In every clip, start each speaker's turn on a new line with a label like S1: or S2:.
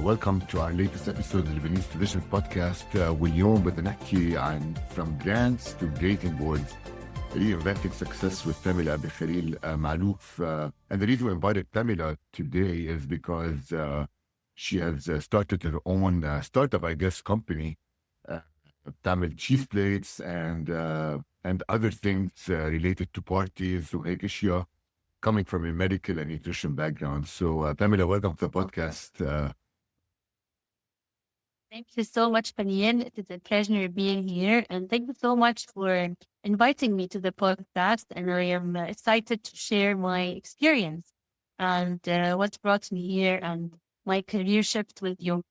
S1: welcome to our latest episode of the Lebanese Tradition Podcast. واليوم بدنا نحكي عن From Grants to Grading Boards, Reinventing Success with Pamela Bekhalil Malouf. And the reason we invited Pamela today is because she has started her own startup, I guess, company, بتعمل cheese plates and other things related to parties وهيك أشياء, coming from a medical and nutrition background. So, Pamela, welcome to the podcast.
S2: Thank you so much, Panien. It is a pleasure being here. And thank you so much for inviting me to the podcast. And I am excited to share my experience and what brought me here and my career shift with you.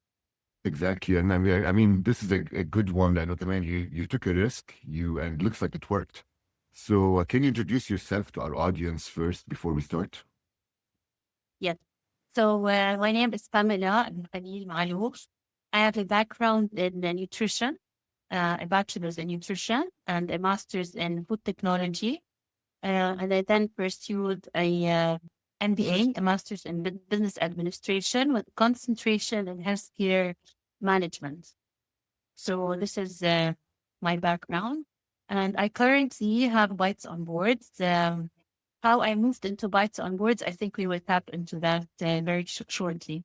S1: Exactly. And I mean, this is a good one. I know, man, you took a risk, and it looks like it worked. So, can you introduce yourself to our audience first before we start?
S2: Yes. So my name is Pamela Khalil Malouf. I have a background in nutrition, a bachelor's in nutrition and a master's in food technology. And I then pursued a MBA, a master's in business administration with concentration in healthcare management. So this is my background. And I currently have Bites on Boards. How I moved into Bites on Boards, I think we will tap into that very shortly.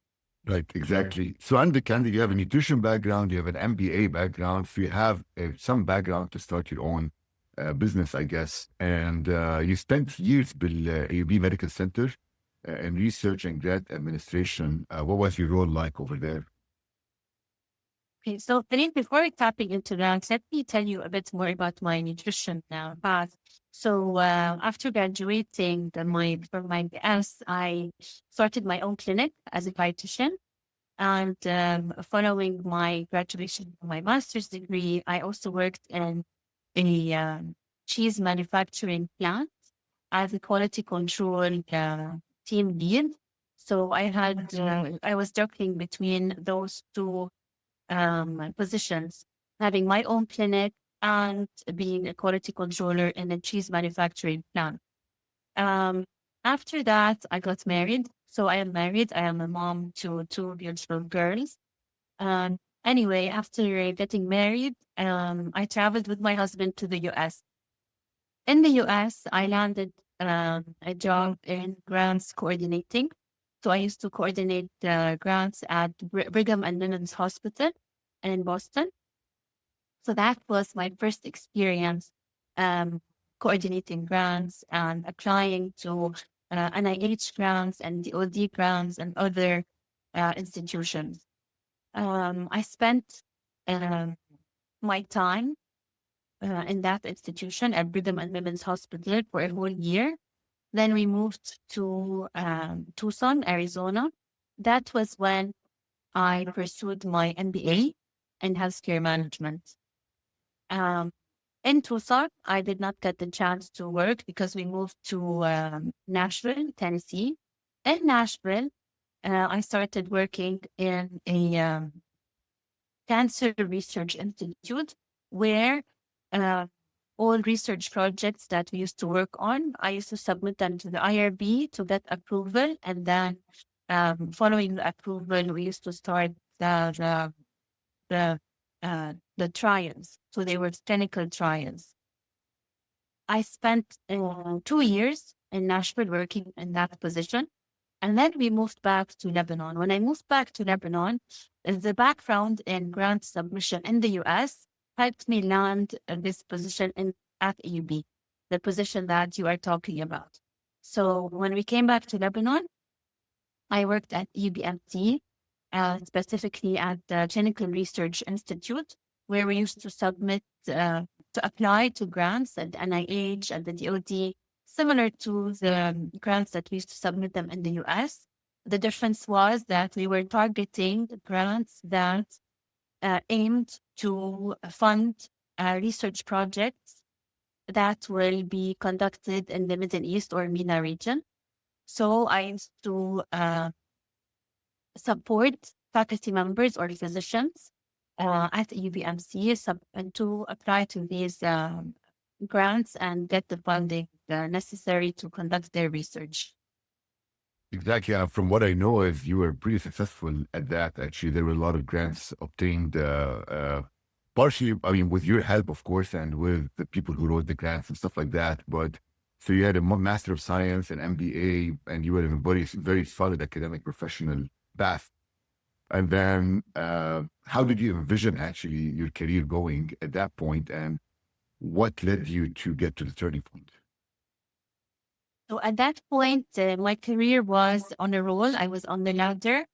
S1: Right, exactly. So, under Candy, you have a nutrition background, you have an MBA background, so you have some background to start your own business, I guess. And you spent years with AUB Medical Center in research and grant administration. What was your role like over there?
S2: Okay, so Panine, before tapping into that, let me tell you a bit more about my nutrition path. So after graduating from my BS, I started my own clinic as a dietitian. And following my graduation from my master's degree, I also worked in a cheese manufacturing plant as a quality control team lead. So I was juggling between those two positions, having my own clinic and being a quality controller in a cheese manufacturing plant. After that, I got married. So I am married. I am a mom to two beautiful girls. Anyway, after getting married, I traveled with my husband to the US. In the US, I landed a job in grants coordinating. So I used to coordinate grants at Brigham and Women's Hospital in Boston. So that was my first experience coordinating grants and applying to NIH grants and DoD grants and other institutions. I spent my time in that institution at Brigham and Women's Hospital for a whole year. Then we moved to Tucson, Arizona. That was when I pursued my MBA in healthcare management. In Tucson, I did not get the chance to work because we moved to Nashville, Tennessee. In Nashville, I started working in a cancer research institute where all research projects that we used to work on, I used to submit them to the IRB to get approval. And then following the approval, we used to start the trials. So they were clinical trials. I spent 2 years in Nashville working in that position. And then we moved back to Lebanon. When I moved back to Lebanon, the background in grant submission in the US helped me land this position at AUB, the position that you are talking about. So when we came back to Lebanon, I worked at UBMT, specifically at the Clinical Research Institute, where we used to submit, to apply to grants at the NIH and the DoD, similar to the grants that we used to submit them in the US. The difference was that we were targeting grants that aimed to fund research projects that will be conducted in the Middle East or MENA region. So I used to support faculty members or physicians at UBMC and to apply to these grants and get the funding necessary to conduct their research.
S1: Exactly. From what I know is you were pretty successful at that. Actually, there were a lot of grants obtained, partially, I mean, with your help, of course, and with the people who wrote the grants and stuff like that. But so you had a Master of Science, an MBA, and you were in a very, very solid academic professional path. And then, how did you envision actually your career going at that point, and what led you to get to the turning point?
S2: So at that point, my career was on a roll. I was on the ladder,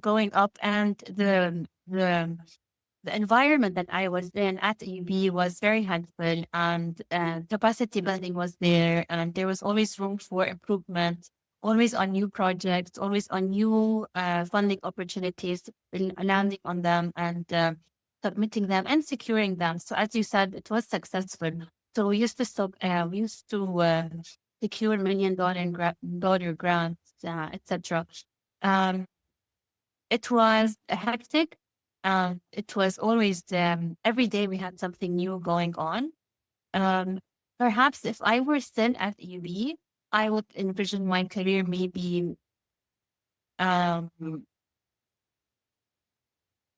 S2: going up, and the environment that I was in at UB was very helpful, and capacity building was there, and there was always room for improvement, always on new projects, always on new funding opportunities, landing on them and submitting them and securing them. So as you said, it was successful. So we used to secure $1 million grants, etc. Um, it was hectic. It was always every day we had something new going on. Perhaps if I were still at UB, I would envision my career um,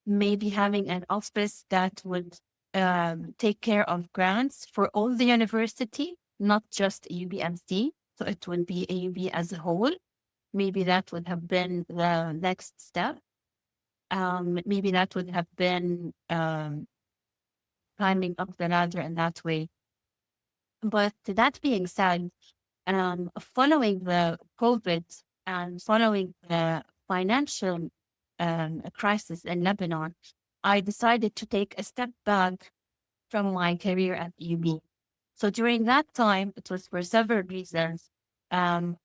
S2: maybe having an office that would take care of grants for all the university, not just UBMC. So it would be AUB as a whole. Maybe that would have been the next step. Maybe that would have been climbing up the ladder in that way. But that being said, following the COVID and following the financial crisis in Lebanon, I decided to take a step back from my career at UB. So during that time, it was for several reasons.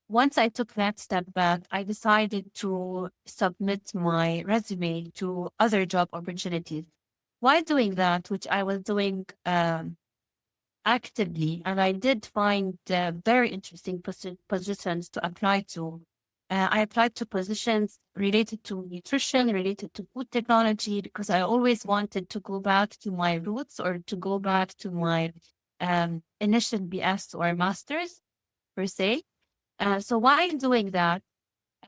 S2: Once I took that step back, I decided to submit my resume to other job opportunities. While doing that, which I was doing actively, and I did find very interesting positions to apply to. I applied to positions related to nutrition, related to food technology, because I always wanted to go back to my roots or to go back to my initial BS or master's per se. So while doing that,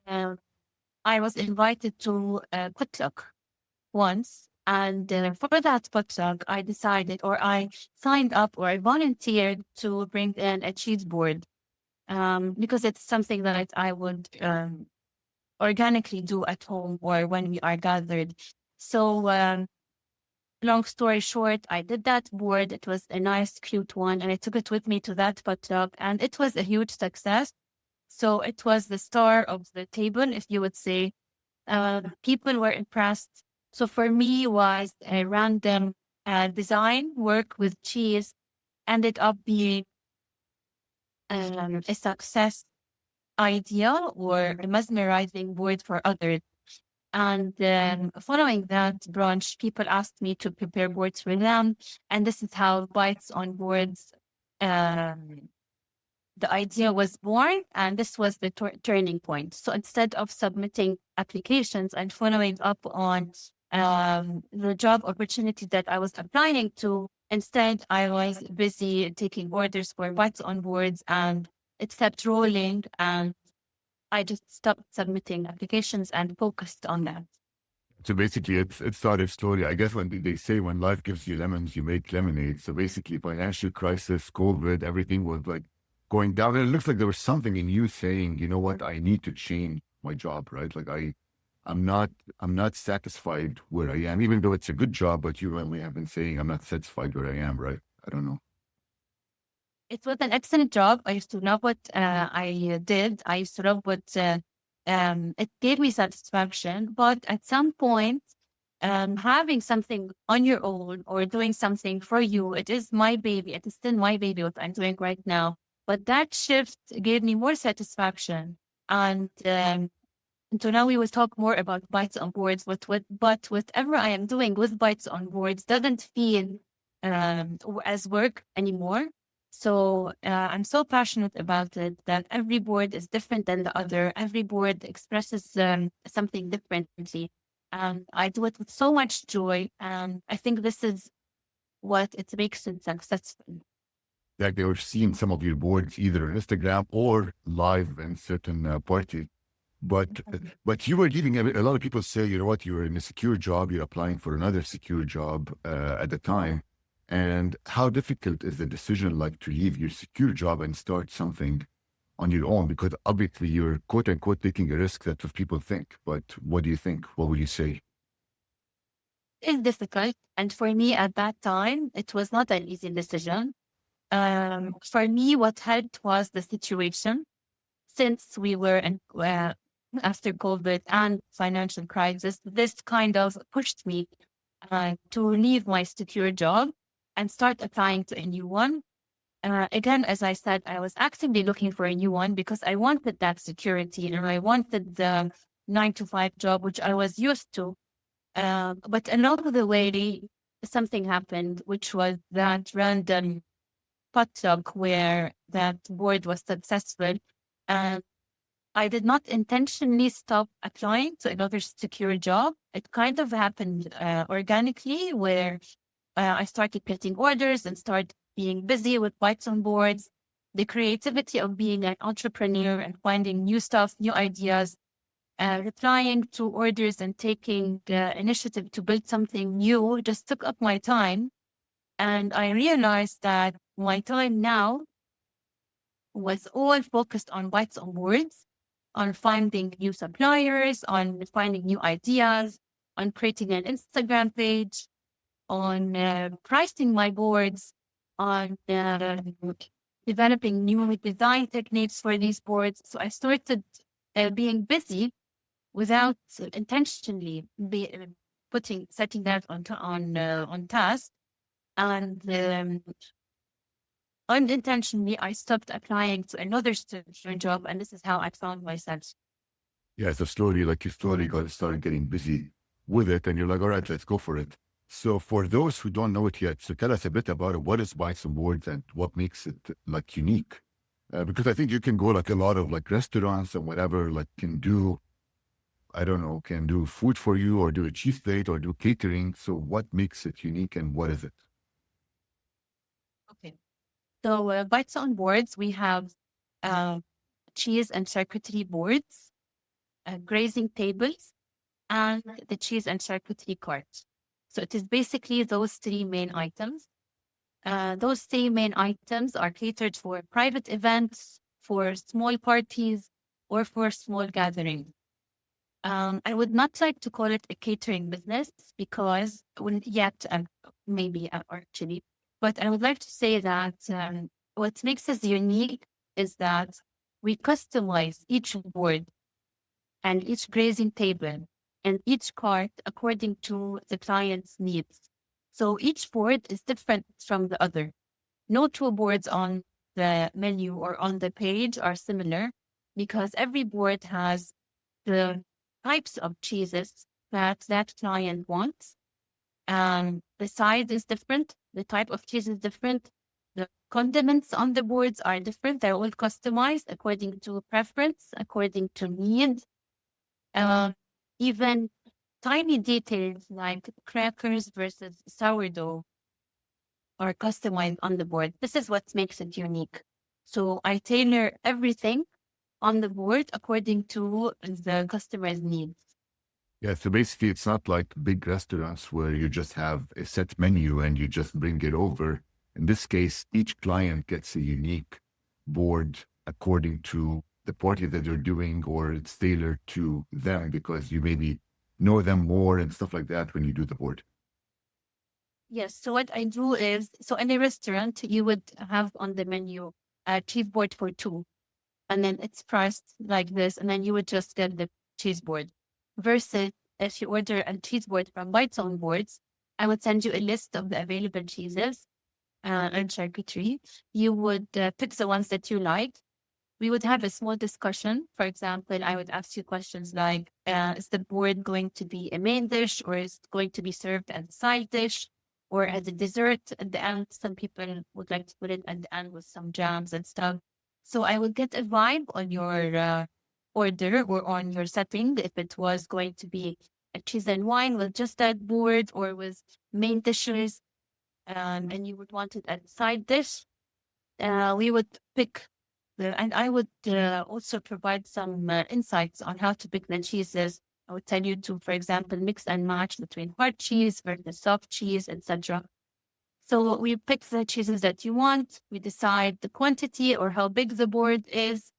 S2: I was invited to potluck once. And for that potluck, I decided, or I signed up, or I volunteered to bring in a cheese board, because it's something that I would organically do at home or when we are gathered. So long story short, I did that board. It was a nice, cute one, and I took it with me to that potluck, and it was a huge success. So it was the star of the table, if you would say. People were impressed. So for me, was a random design work with cheese ended up being a success idea or a mesmerizing word for others. And following that branch, people asked me to prepare boards for them. And this is how Bites on Boards, the idea was born. And this was the turning point. So instead of submitting applications and following up on the job opportunity that I was applying to, instead, I was busy taking orders for Bites on Boards, and it kept rolling. And I just stopped submitting applications and focused on that.
S1: So basically, it started slowly. I guess when they say when life gives you lemons, you make lemonade. So basically, financial crisis, COVID, everything was like going down. And it looks like there was something in you saying, you know what, I need to change my job, right? Like I'm not satisfied where I am, even though it's a good job. But you only have been saying I'm not satisfied where I am, right? I don't know.
S2: It was an excellent job. I used to love what I did. I used to love what it gave me satisfaction. But at some point, having something on your own or doing something for you, it is my baby. It is still my baby, what I'm doing right now. But that shift gave me more satisfaction. And so now we will talk more about Bites on Boards. But whatever I am doing with Bites on Boards doesn't feel as work anymore. So I'm so passionate about it that every board is different than the other. Every board expresses something differently. And I do it with so much joy. And I think this is what it makes it successful.
S1: Like they were seeing some of your boards either on Instagram or live in certain parties. But but you were leaving. A lot of people say, you know what, you were in a secure job, you're applying for another secure job at the time. And how difficult is the decision like to leave your secure job and start something on your own? Because obviously you're quote unquote taking a risk. That's what people think. But what do you think? What would you say?
S2: It's difficult. And for me at that time, it was not an easy decision. For me, what helped was the situation. Since we were in, after COVID and financial crisis, this kind of pushed me to leave my secure job and start applying to a new one. Again, as I said, I was actively looking for a new one because I wanted that security and I wanted the 9 to 5 job, which I was used to. But along the way, something happened, which was that random potluck where that board was successful. And I did not intentionally stop applying to another secure job. It kind of happened organically where I started getting orders and started being busy with bites on boards. The creativity of being an entrepreneur and finding new stuff, new ideas, replying to orders and taking the initiative to build something new just took up my time. And I realized that my time now was all focused on bites on boards, on finding new suppliers, on finding new ideas, on creating an Instagram page, on pricing my boards, on developing new design techniques for these boards. So I started being busy without intentionally setting that on task, and unintentionally I stopped applying to another student job, and this is how I found myself.
S1: Yeah, so slowly, like you slowly got started getting busy with it, and you're like, all right, let's go for it. So for those who don't know it yet, so tell us a bit about it. What is Bites and Boards and what makes it like unique? Because I think you can go like a lot of like restaurants and whatever, like can do, I don't know, can do food for you or do a cheese plate or do catering. So what makes it unique and what is it?
S2: Okay. So Bites on Boards, we have uh, cheese and charcuterie boards, grazing tables, and the cheese and charcuterie cart. So it is basically those 3 main items. Those 3 main items are catered for private events, for small parties, or for small gatherings. I would not like to call it a catering business because yet, maybe actually, but I would like to say that what makes us unique is that we customize each board and each grazing table and each cart according to the client's needs. So each board is different from the other. No 2 boards on the menu or on the page are similar because every board has the types of cheeses that that client wants. The size is different. The type of cheese is different. The condiments on the boards are different. They're all customized according to preference, according to need. Even tiny details like crackers versus sourdough are customized on the board. This is what makes it unique. So I tailor everything on the board according to the customer's needs.
S1: Yeah, so basically it's not like big restaurants where you just have a set menu and you just bring it over. In this case, each client gets a unique board according to the party that they're doing, or it's tailored to them because you maybe know them more and stuff like that when you do the board.
S2: Yes. So what I do is, so in a restaurant, you would have on the menu a cheese board for 2, and then it's priced like this, and then you would just get the cheese board. Versus if you order a cheese board from Bites on Boards, I would send you a list of the available cheeses and charcuterie. You would pick the ones that you like. We would have a small discussion. For example, I would ask you questions like, is the board going to be a main dish or is it going to be served as a side dish or as a dessert at the end? Some people would like to put it at the end with some jams and stuff. So I would get a vibe on your order or on your setting if it was going to be a cheese and wine with just that board or with main dishes, and you would want it as a side dish. we would pick and I would also provide some insights on how to pick the cheeses. I would tell you to, for example, mix and match between hard cheese versus soft cheese, etc. So we pick the cheeses that you want. We decide the quantity or how big the board is.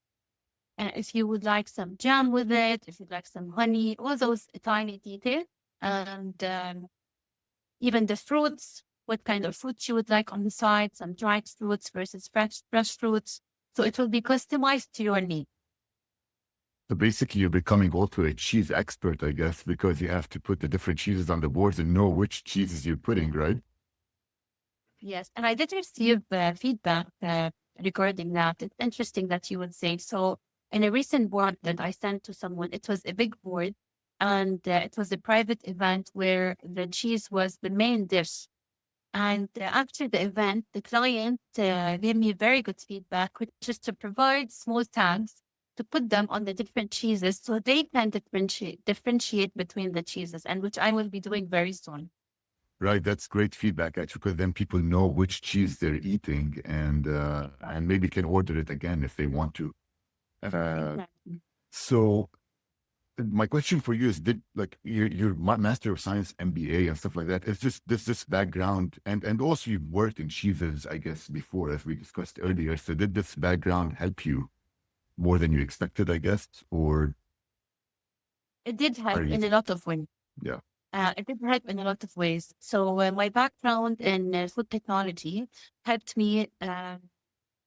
S2: If you would like some jam with it, if you'd like some honey, all those tiny details. And even the fruits, what kind of fruits you would like on the side, some dried fruits versus fresh fruits. So it will be customized to your need.
S1: So basically, you're becoming also a cheese expert, I guess, because you have to put the different cheeses on the boards and know which cheeses you're putting, right?
S2: Yes. And I did receive feedback regarding that. It's interesting that you would say so. In a recent board that I sent to someone, it was a big board and it was a private event where the cheese was the main dish. And after the event, the client gave me very good feedback, which is to provide small tags to put them on the different cheeses so they can differentiate between the cheeses, and which I will be doing very soon.
S1: Right, that's great feedback actually, because then people know which cheese they're eating and maybe can order it again if they want to.
S2: Exactly.
S1: So my question for you is, did like your Master of Science MBA and stuff like that, is this background and also you've worked in cheeses, I guess, before, as we discussed earlier. So did this background help you more than you expected, I guess, or
S2: It did help
S1: are you?
S2: in a lot of ways.
S1: Yeah,
S2: It did help in a lot of ways. So my background in food technology helped me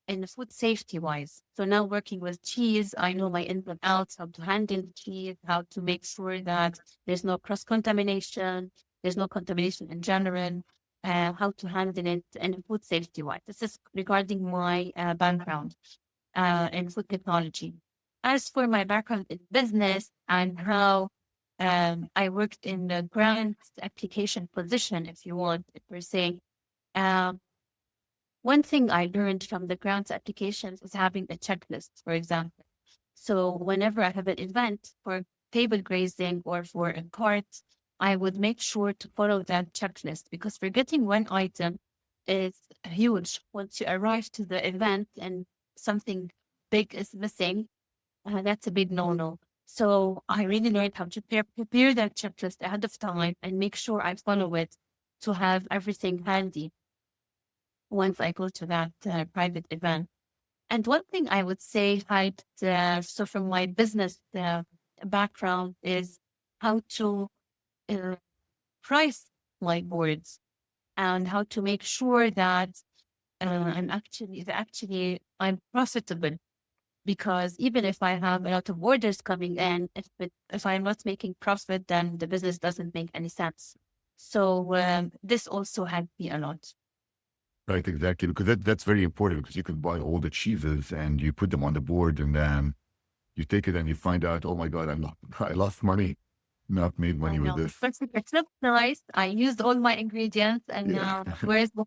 S2: in food safety wise. So now working with cheese, I know my ins and outs, how to handle the cheese, how to make sure that there's no cross contamination, there's no contamination in general, how to handle it in food safety wise. This is regarding my background in food technology. As for my background in business and how I worked in the grant application position, if you want, per se. One thing I learned from the grants applications is having a checklist, for example. So whenever I have an event for table grazing or for a cart, I would make sure to follow that checklist because forgetting one item is huge. Once you arrive to the event and something big is missing, that's a big no-no. So I really learned how to prepare that checklist ahead of time and make sure I follow it to have everything handy once I go to that private event. And one thing I would say, so from my business background, is how to uh, price my boards and how to make sure that I'm profitable. Because even if I have a lot of orders coming in, if I'm not making profit, then the business doesn't make any sense. So this also helped me a lot.
S1: right, exactly, because that's very important because you can buy all the cheeses and you put them on the board and then you take it and you find out, oh my God, I lost money, not made money
S2: I
S1: with
S2: know.
S1: this.
S2: First, it looks nice. I used all my ingredients and
S1: Yeah.
S2: now where's the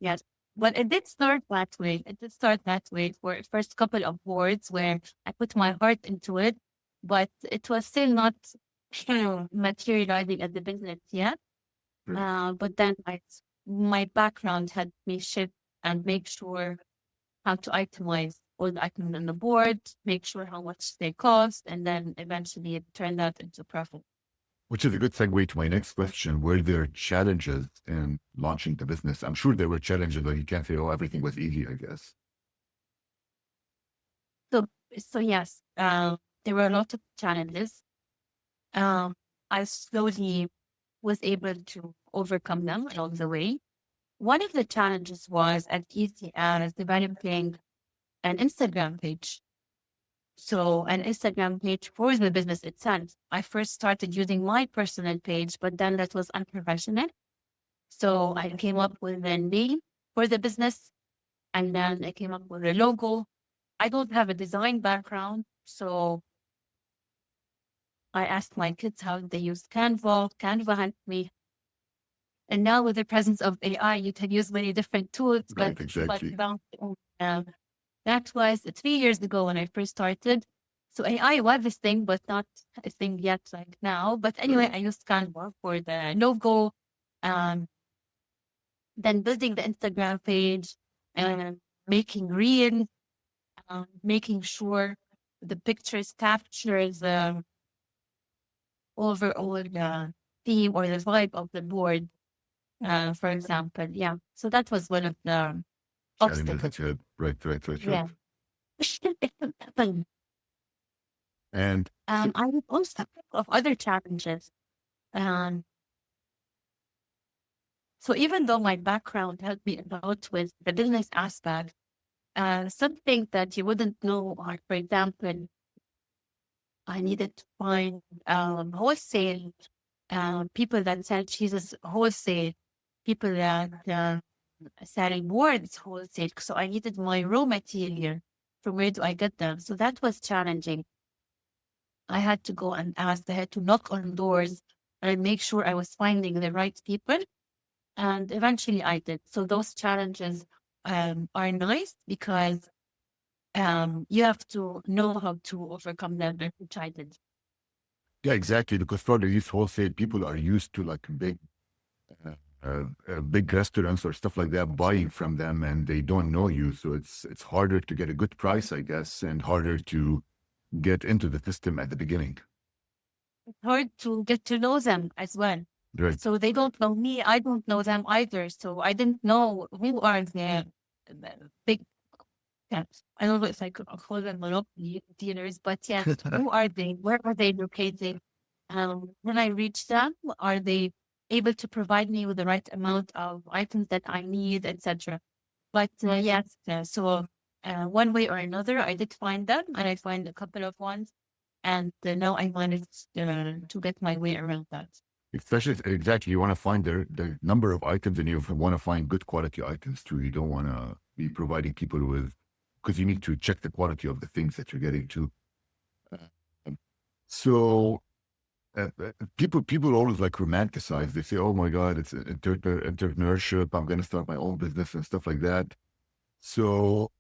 S2: Yes. But it did start that way. It did start that way for the first couple of boards where I put my heart into it, but it was still not materializing as the business yet. But then my background had me shift and make sure how to itemize all the items on the board, make sure how much they cost, and then eventually it turned out into profit.
S1: Which is a good segue to my next question. Were there challenges in launching the business? I'm sure there were challenges, but you can't say, oh, everything was easy, I guess.
S2: So yes, there were a lot of challenges. I slowly was able to overcome them along the way. One of the challenges was as easy as developing an Instagram page. So an Instagram page for the business itself. I first started using my personal page, but then that was unprofessional. So I came up with a name for the business and then I came up with a logo. I don't have a design background, so I asked my kids how they use Canva. Canva helped me. And now with the presence of AI, you can use many different tools.
S1: Right,
S2: But
S1: exactly.
S2: that was 3 years ago when I first started. So AI was this thing, but not a thing yet like now. But anyway, I used Canva for the logo. Um, then building the Instagram page, and making real, making sure the pictures captures the overall theme or the vibe of the board, for example. Yeah. So that was one of the
S1: Challenges
S2: obstacles.
S1: that you had. Right.
S2: Yeah.
S1: And so,
S2: I would also think of other challenges. Um, so even though my background helped me a lot with the business aspect, something that you wouldn't know are, for example, I needed to find wholesale people that sell cheeses wholesale, people that selling boards wholesale. So I needed my raw material. From where do I get them? So that was challenging. I had to go and ask, I had to knock on doors and make sure I was finding the right people. And eventually I did. So those challenges are nice because you have to know how to overcome them, which I did.
S1: yeah, exactly. Because probably these wholesale people are used to like big restaurants or stuff like that buying from them, and they don't know you, so it's harder to get a good price, I guess, and harder to get into the system at the beginning.
S2: Hard to get to know them as well.
S1: Right.
S2: So they don't know me. I don't know them either. So I didn't know who are the big, yeah, I don't know if I could call them monopoly dealers, but yes, who are they? Where are they located? When I reach them, are they able to provide me with the right amount of items that I need, etc. But yes, so one way or another, I did find them, and I find a couple of ones, and now I managed to get my way around that.
S1: Especially exactly, you want to find the number of items, and you want to find good quality items too. You don't want to be providing people with, because you need to check the quality of the things that you're getting to. Um, So people always like romanticize. They say, "Oh my God, it's entrepreneurship. I'm going to start my own business and stuff like that." So,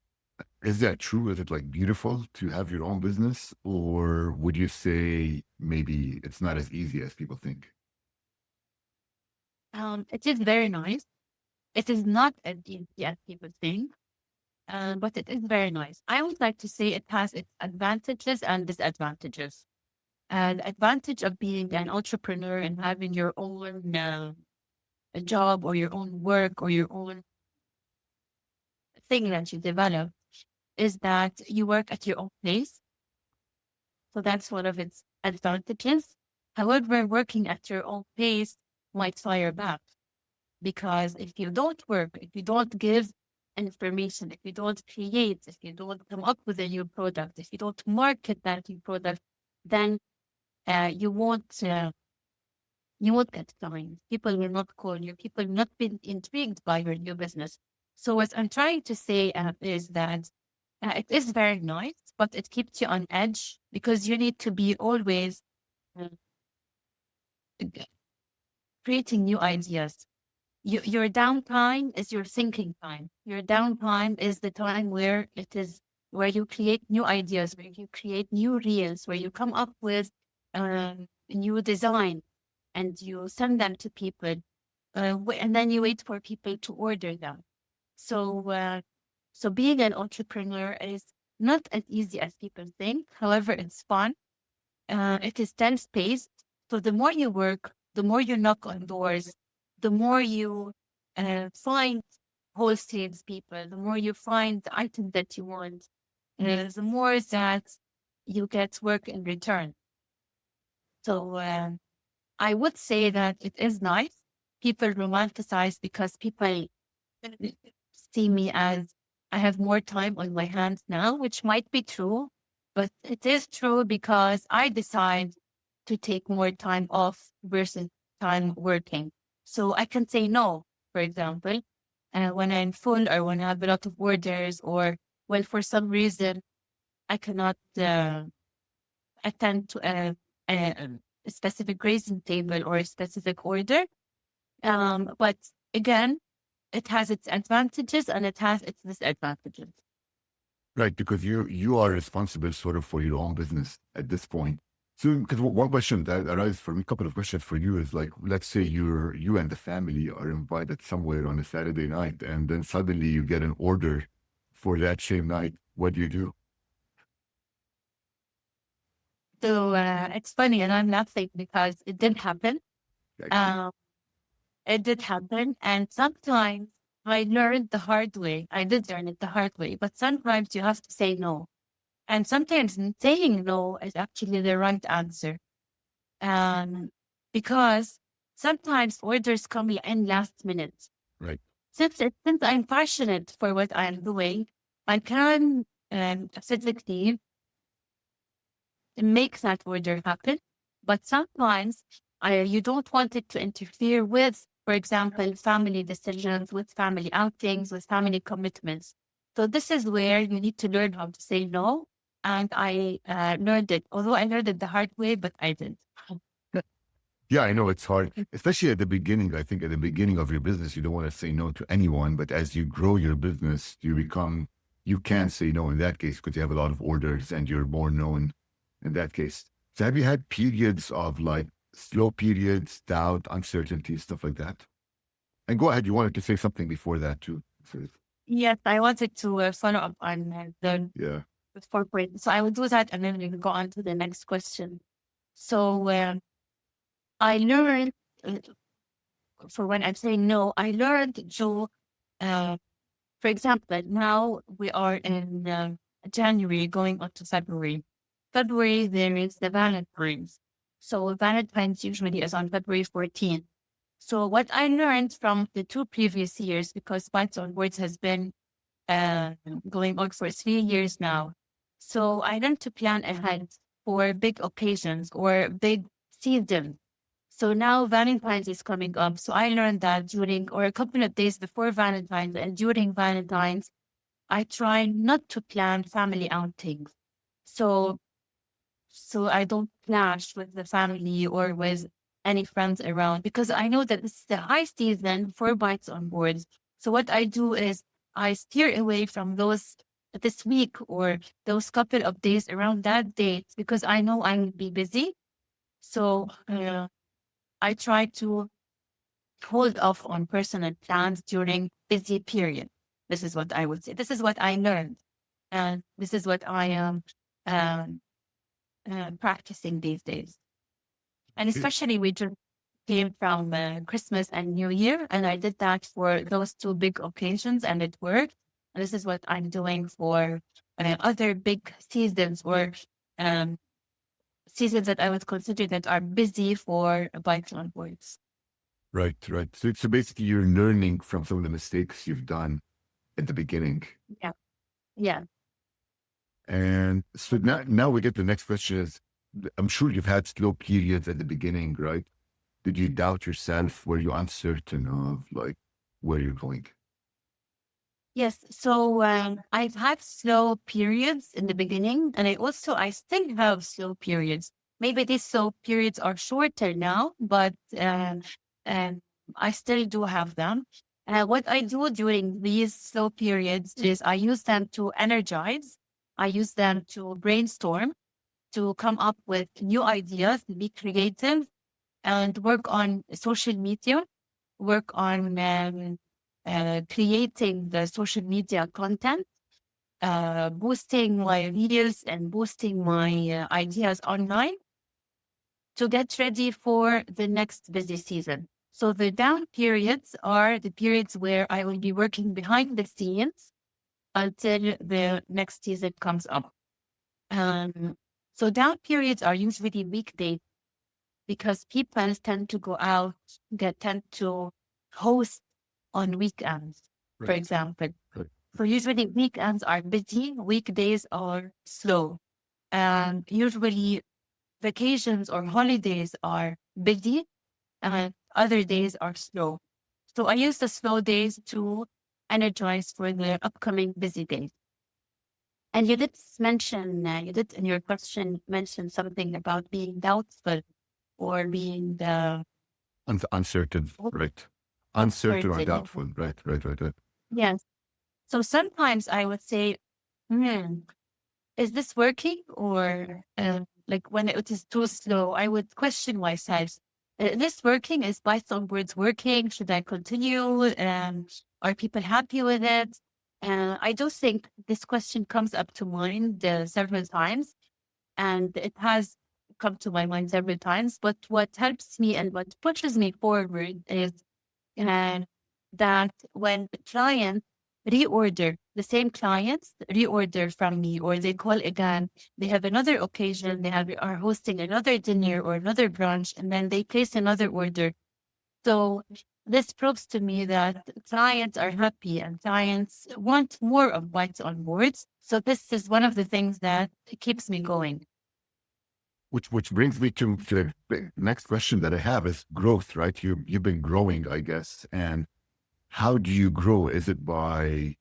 S1: is that true? Is it like beautiful to have your own business, or would you say maybe it's not as easy as people think?
S2: It is very nice. It is not as easy as people think, but it is very nice. I would like to say it has its advantages and disadvantages. The advantage of being an entrepreneur and having your own a job or your own work or your own thing that you develop is that you work at your own pace. So that's one of its advantages. However, working at your own pace might fire back because if you don't work, if you don't give information, if you don't create, if you don't come up with a new product, if you don't market that new product, then you won't get going. People will not call you. People will not be intrigued by your new business. So what I'm trying to say is that it is very nice, but it keeps you on edge because you need to be always uh, creating new ideas. Your downtime is your thinking time. Your downtime is the time where you create new ideas, where you create new reels, where you come up with new design and you send them to people, and then you wait for people to order them. So being an entrepreneur is not as easy as people think. However, it's fun. It is tense-paced. So the more you work, the more you knock on doors, the more you find wholesale people, the more you find the item that you want, the more that you get work in return. So I would say that it is nice. People romanticize because people see me as I have more time on my hands now, which might be true, but it is true because I decide to take more time off versus time working. So I can say no, for example, when I'm full or when I have a lot of orders or well, for some reason, I cannot attend to a specific grazing table or a specific order. But again, it has its advantages and it has its disadvantages.
S1: Right, because you are responsible sort of for your own business at this point. So, because one question that arises for me, a couple of questions for you is like, let's say you and the family are invited somewhere on a Saturday night, and then suddenly you get an order for that same night. What do you do?
S2: So it's funny, and I'm laughing because it did happen.
S1: Like,
S2: Um, it did happen, and sometimes I learned the hard way. I did learn it the hard way, but sometimes you have to say no, and sometimes saying no is actually the right answer. Um, because sometimes orders come in last minute.
S1: right.
S2: Since I'm passionate for what I'm doing, I can physically make that order happen. But sometimes you don't want it to interfere with, for example, family decisions, with family outings, with family commitments. So this is where you need to learn how to say no. And I learned it, although I learned it the hard way, but I did.
S1: Yeah, I know it's hard, especially at the beginning. I think at the beginning of your business, you don't want to say no to anyone. But as you grow your business, you can say no in that case because you have a lot of orders and you're more known in that case. So have you had periods of like slow periods, doubt, uncertainty, stuff like that? And go ahead, you wanted to say something before that too. So,
S2: Yes, I wanted to follow up on the
S1: yeah.
S2: corporate. So I will do that and then we will go on to the next question. So I learned, for when I'm saying no, I learned to, for example, now we are in January going on to February. February, there is the Valentine's. So Valentine's usually is on February 14th. So what I learned from the 2 previous years, because Bites on Words has been going on for 3 years now. So I learned to plan ahead for big occasions or big seasons. So now Valentine's is coming up. So I learned that during or a couple of days before Valentine's and during Valentine's, I try not to plan family outings. So I don't clash with the family or with any friends around because I know that this is the high season for Bites on Boards. So what I do is I steer away from those this week or those couple of days around that date because I know I will be busy. So I try to hold off on personal plans during busy period. This is what I would say. This is what I learned. And this is what I am practicing these days. And especially we just came from Christmas and New Year, and I did that for those 2 big occasions and it worked. And this is what I'm doing for other big seasons or seasons that I would consider that are busy for Bites on Boards.
S1: Right, right. So basically you're learning from some of the mistakes you've done at the beginning.
S2: Yeah. Yeah.
S1: And so now we get the next question is, I'm sure you've had slow periods at the beginning, right? Did you doubt yourself? Were you uncertain of like where you're going?
S2: Yes. So I've had slow periods in the beginning, and I still have slow periods. Maybe these slow periods are shorter now, but I still do have them. What I do during these slow periods is I use them to energize. I use them to brainstorm, to come up with new ideas, be creative, and work on social media, work on creating the social media content, boosting my videos and boosting my ideas online to get ready for the next busy season. So the down periods are the periods where I will be working behind the scenes until the next season comes up. So down periods are usually weekdays because people tend to go out, tend to host on weekends, for
S1: Right.
S2: example.
S1: Right.
S2: So usually weekends are busy, weekdays are slow. And usually vacations or holidays are busy and other days are slow. So I use the slow days to energize for the upcoming busy days. And you did mention, you did in your question mention something about being doubtful or being
S1: Uncertain, right? Uncertain or
S2: certain.
S1: doubtful, right?
S2: Yes. So sometimes I would say, is this working or Like when it is too slow, I would question myself. This working? Is Bites on Words working? Should I continue? Are people happy with it? I do think this question comes up to mind several times, and it has come to my mind several times. But what helps me and what pushes me forward is uh, that when clients reorder, the same clients reorder from me, or they call again, they have another occasion, are hosting another dinner or another brunch, and then they place another order. So this proves to me that clients are happy and clients want more of Bites on Words. So this is one of the things that keeps me going.
S1: Which brings me to the next question that I have is growth, right? You've been growing, I guess. And how do you grow? Is it by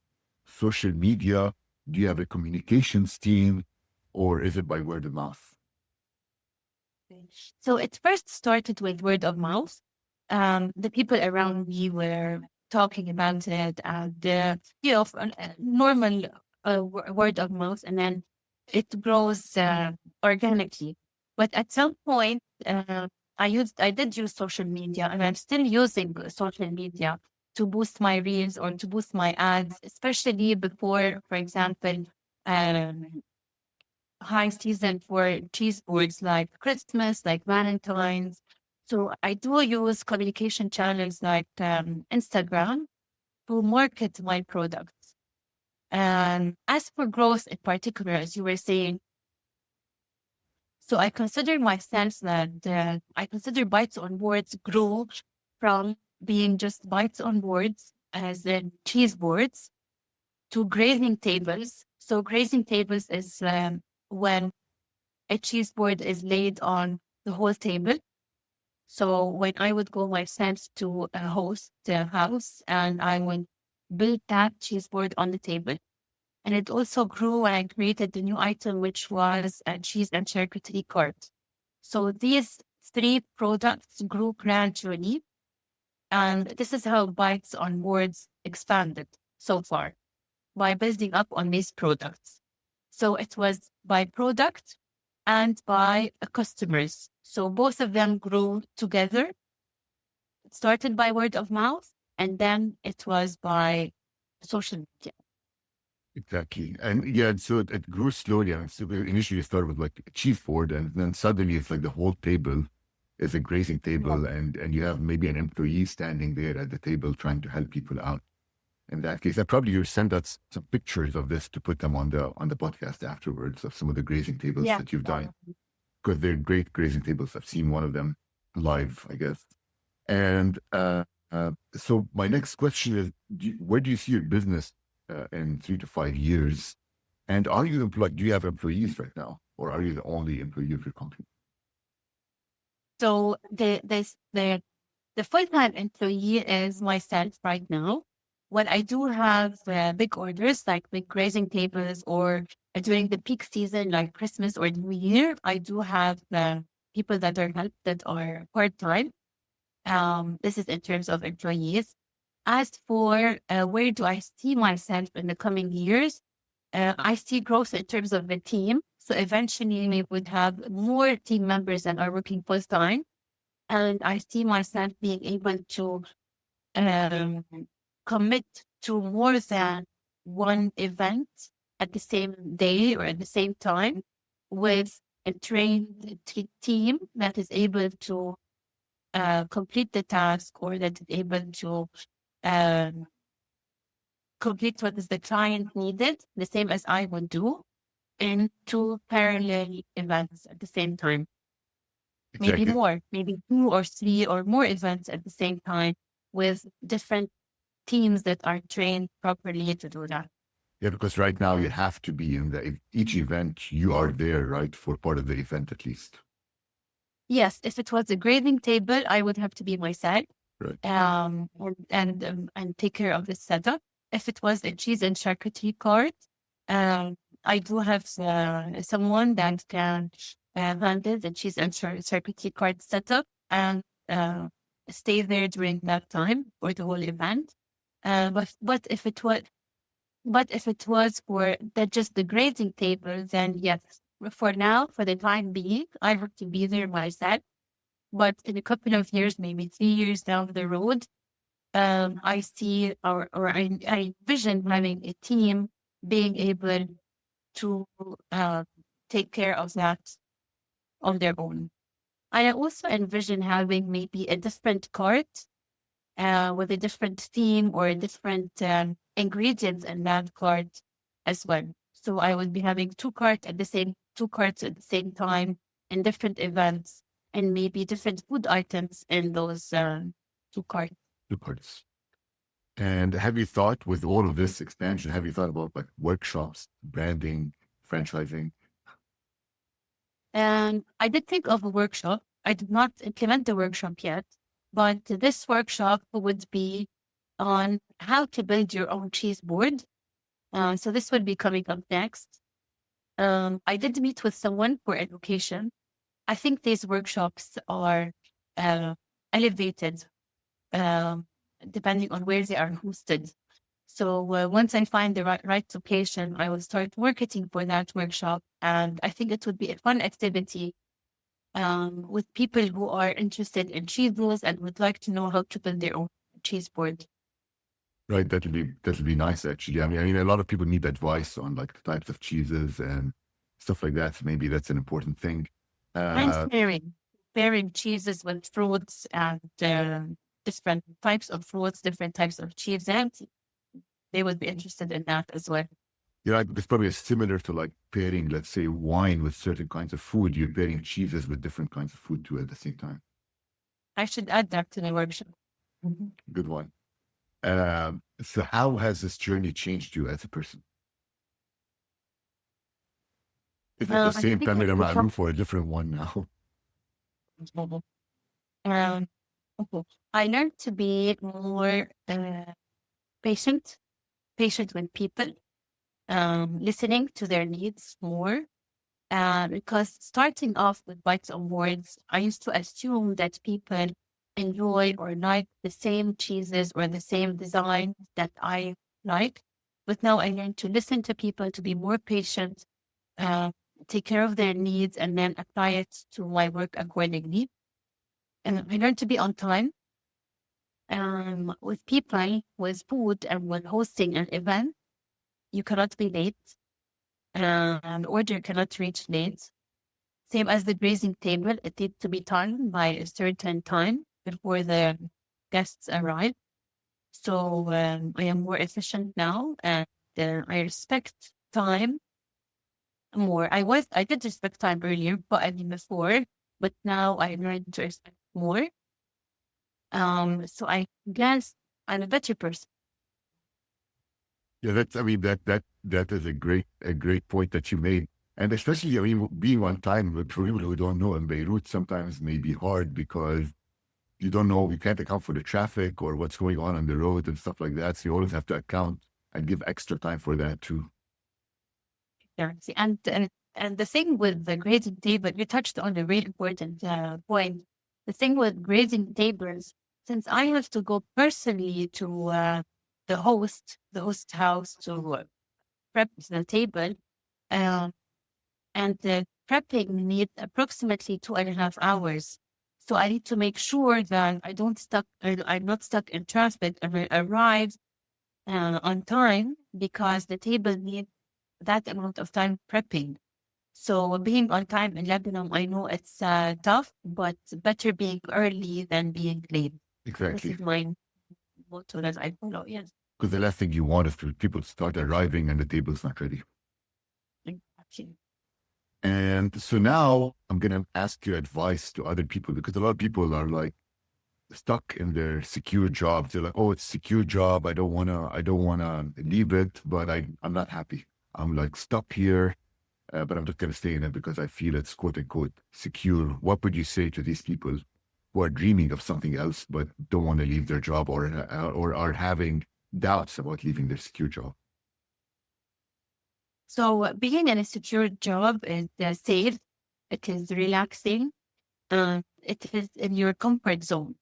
S1: social media? Do you have a communications team? Or is it by word of mouth?
S2: So it first started with word of mouth. The people around me were talking about it, and normal word of mouth, and then it grows organically. But at some point, I did use social media, and I'm still using social media to boost my reels or to boost my ads, especially before, for example, um, high season for cheese boards like Christmas, like Valentine's. So I do use communication channels like Instagram to market my products. And as for growth in particular, as you were saying, so I consider myself that I consider Bites on Boards grow from being just Bites on Boards as in cheese boards to grazing tables. So grazing tables is when a cheese board is laid on the whole table. So when I would go myself to a host house and I would build that cheese board on the table. And it also grew when I created the new item, which was a cheese and charcuterie cart. So these three products grew gradually. And this is how Bites on Boards expanded so far, by building up on these products. So it was by product and by customers. So both of them grew together. It started by word of mouth, and then it was by social media.
S1: Exactly. And yeah, so it grew slowly. And so initially you started with like a cheese board, and then suddenly it's like the whole table is a grazing table, and you have maybe an employee standing there at the table trying to help people out. In that case, and probably you send us some pictures of this to put them on the podcast afterwards of some of the grazing tables
S2: Yeah.
S1: that you've done, because they're great grazing tables. I've seen one of them live, I guess. And so my next question is, where do you see your business in 3 to 5 years? And are you employed? Do you have employees right now, or are you the only employee of your company?
S2: So the full-time employee is myself right now. When I do have big orders, like big grazing tables, or during the peak season, like Christmas or New Year, I do have people that are part-time. This is in terms of employees. As for where do I see myself in the coming years, I see growth in terms of the team. So eventually we would have more team members that are working full-time. And I see myself being able to um, commit to more than one event at the same day or at the same time with a trained team that is able to complete the task, or that is able to um, complete what is the client needed, the same as I would do, in two parallel events at the same time. Maybe
S1: Exactly.
S2: more, maybe 2 or 3 or more events at the same time with different teams that are trained properly to do that.
S1: Yeah, because right now you have to be in each event. You are there, right, for part of the event at least.
S2: Yes, if it was a grading table, I would have to be myself,
S1: Right.
S2: and take care of the setup. If it was a cheese and charcuterie cart, I do have someone that can handle the cheese and charcuterie cart setup and stay there during that time for the whole event. But if it was for just the grading table, then yes, for now, for the time being, I have to be there myself. But in a couple of years, maybe 3 years down the road, I see I envision having a team being able to take care of that on their own. I also envision having maybe a different cart with a different theme or different ingredients in that cart as well. So I would be having two carts at the same time in different events, and maybe different food items in those two carts.
S1: Two parts. And have you thought, with all of this expansion, have you thought about like workshops, branding, franchising?
S2: And I did think of a workshop. I did not implement the workshop yet, but this workshop would be on how to build your own cheese board. So this would be coming up next. I did meet with someone for education. I think these workshops are elevated depending on where they are hosted. So once I find the right location, I will start marketing for that workshop. And I think it would be a fun activity with people who are interested in cheese rolls and would like to know how to build their own cheese board.
S1: Right, that'll be nice actually. I mean, a lot of people need advice on like the types of cheeses and stuff like that. So maybe that's an important thing.
S2: And pairing cheeses with fruits and different types of fruits, different types of cheese, and they would be interested in that as well.
S1: Yeah, it's probably similar to like pairing, let's say, wine with certain kinds of food. You're pairing cheeses with different kinds of food too at the same time.
S2: I should add that to the workshop. Mhm.
S1: Good one. So how has this journey changed you as a person? Is it the
S2: I
S1: same
S2: think
S1: Pamela
S2: it will
S1: Maruf or a different one now?
S2: Um, I learned to be more patient with people, listening to their needs more. Because starting off with Bites on Words, I used to assume that people enjoy or like the same cheeses or the same design that I like. But now I learned to listen to people, to be more patient, take care of their needs, and then apply it to my work accordingly. And I learned to be on time with people, with food, and with hosting an event. You cannot be late. An order cannot reach late. Same as the grazing table, it needs to be done by a certain time before the guests arrive. So I am more efficient now, and I respect time more. I did respect time earlier, but I mean before, but now I learned to respect more. So I guess I'm a better person.
S1: Yeah, that is a great point that you made. And especially, I mean, being on time, for people who don't know, in Beirut sometimes may be hard because you don't know, you can't account for the traffic or what's going on the road and stuff like that. So you always have to account and give extra time for that too.
S2: Currency. And the thing with the grading table, you touched on a really important point. The thing with grading tables, since I have to go personally to the host house to prep the table, and the prepping needs approximately 2.5 hours. So I need to make sure that I'm not stuck in traffic and I arrive on time, because the table needs that amount of time prepping. So being on time in Lebanon, I know it's tough, but better being early than being late. This
S1: Exactly.
S2: is my motto that I follow. Yes.
S1: Because the last thing you want is for people to start arriving and the table's not ready.
S2: Exactly.
S1: And so now I'm going to ask your advice to other people, because a lot of people are like stuck in their secure jobs. They're like, oh, it's a secure job. I don't want to leave it, but I'm not happy. I'm like stuck here, but I'm just going to stay in it because I feel it's quote unquote secure. What would you say to these people who are dreaming of something else, but don't want to leave their job or are having doubts about leaving their secure job?
S2: So being in a secure job is safe. It is relaxing. It is in your comfort zone.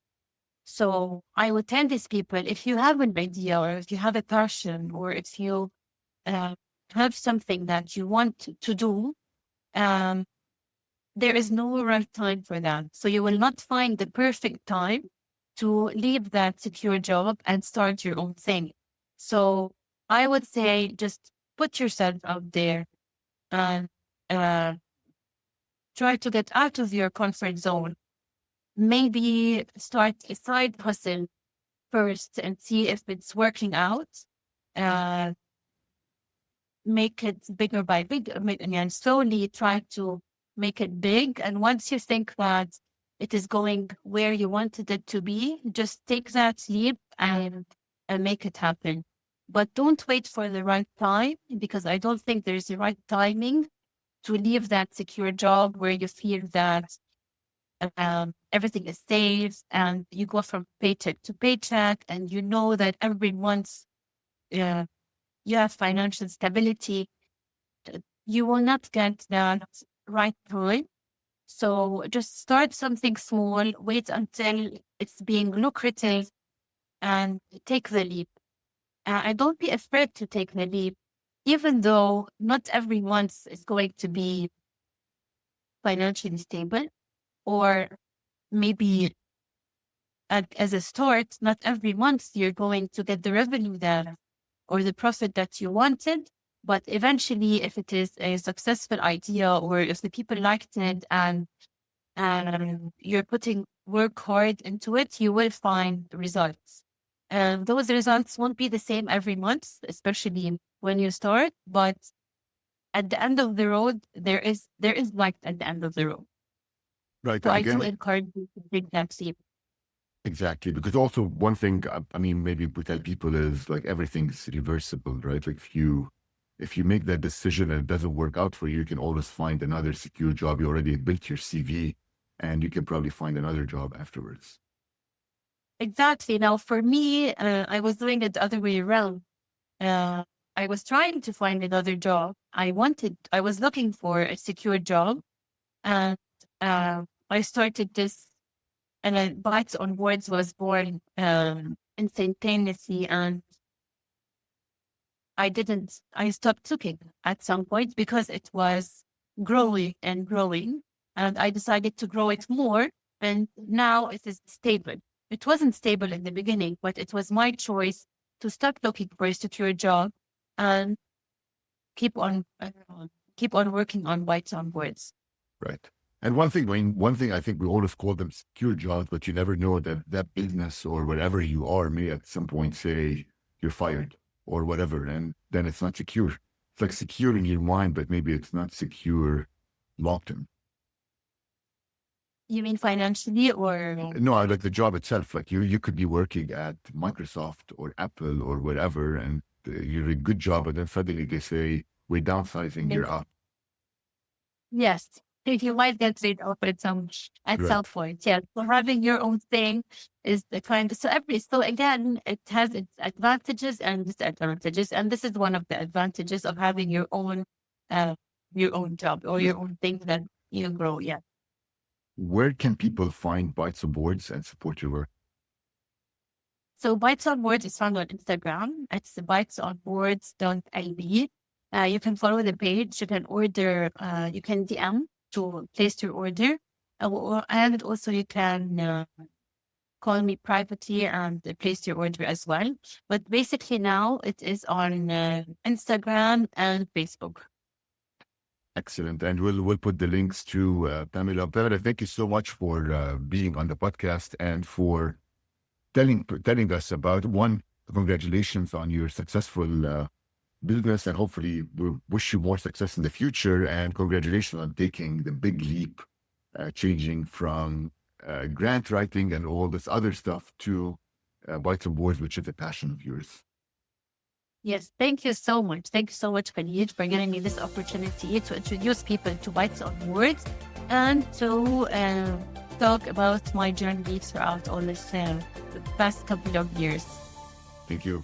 S2: So I would tell these people, if you have an idea or if you have a passion or if you have something that you want to do, there is no right time for that. So you will not find the perfect time to leave that secure job and start your own thing. So I would say just put yourself out there and uh, try to get out of your comfort zone. Maybe start a side hustle first and see if it's working out. Uh, make it bigger by bigger, and slowly try to make it big. And once you think that it is going where you wanted it to be, just take that leap and make it happen. But don't wait for the right time, because I don't think there's the right timing to leave that secure job where you feel that everything is safe and you go from paycheck to paycheck and you know that every month you have financial stability. You will not get that right time. So just start something small, wait until it's being lucrative and take the leap. And don't be afraid to take the leap, even though not every month is going to be financially stable, or maybe as a start, not every month you're going to get the revenue that or the profit that you wanted. But eventually, if it is a successful idea, or if the people liked it and you're putting work hard into it, you will find results. And those results won't be the same every month, especially when you start. But at the end of the road, there is light at the end of the road.
S1: Right.
S2: So I do
S1: Again,
S2: encourage you to take that leap.
S1: exactly. Because also one thing, I mean, maybe we tell people is like everything's reversible, right? Like if you make that decision and it doesn't work out for you, you can always find another secure job. You already built your CV and you can probably find another job afterwards.
S2: Exactly. Now, for me, I was doing it the other way around. I was trying to find another job. I was looking for a secure job, and I started this, and Bites on Words was born instantaneously, and I stopped looking at some point because it was growing and growing, and I decided to grow it more, and now it is stable. It wasn't stable in the beginning, but it was my choice to stop looking for a secure job and keep on working on Bites on Words.
S1: Right. And one thing I think we always call them secure jobs, but you never know that that business or wherever you are may at some point say you're fired or whatever, and then it's not secure. It's like secure in your mind, but maybe it's not secure long term.
S2: You mean financially, or
S1: No, I like the job itself. Like you could be working at Microsoft or Apple or whatever, and you're a good job, and then suddenly they say we're downsizing, you're out.
S2: yes, you might get laid off at some
S1: Right.
S2: point. Yeah. So having your own thing is the kind of, so again, it has its advantages and disadvantages. And this is one of the advantages of having your own job or your own thing that you grow. Yeah.
S1: Where can people find Bites on Boards and support your work?
S2: So Bites on Boards is found on Instagram. It's bitesonboards.ib. You can follow the page. You can order, you can DM to place your order. And also you can call me privately and place your order as well. But basically now it is on Instagram and Facebook.
S1: Excellent. And we'll put the links to Pamela. Pamela, thank you so much for being on the podcast and for telling us about congratulations on your successful business, and hopefully we wish you more success in the future, and congratulations on taking the big leap, changing from grant writing and all this other stuff to Bites on Boards, which is a passion of yours.
S2: Yes, thank you so much. Thank you so much, Khalid, for giving me this opportunity to introduce people to Bites on Words and to talk about my journey throughout all this the past couple of years.
S1: Thank you.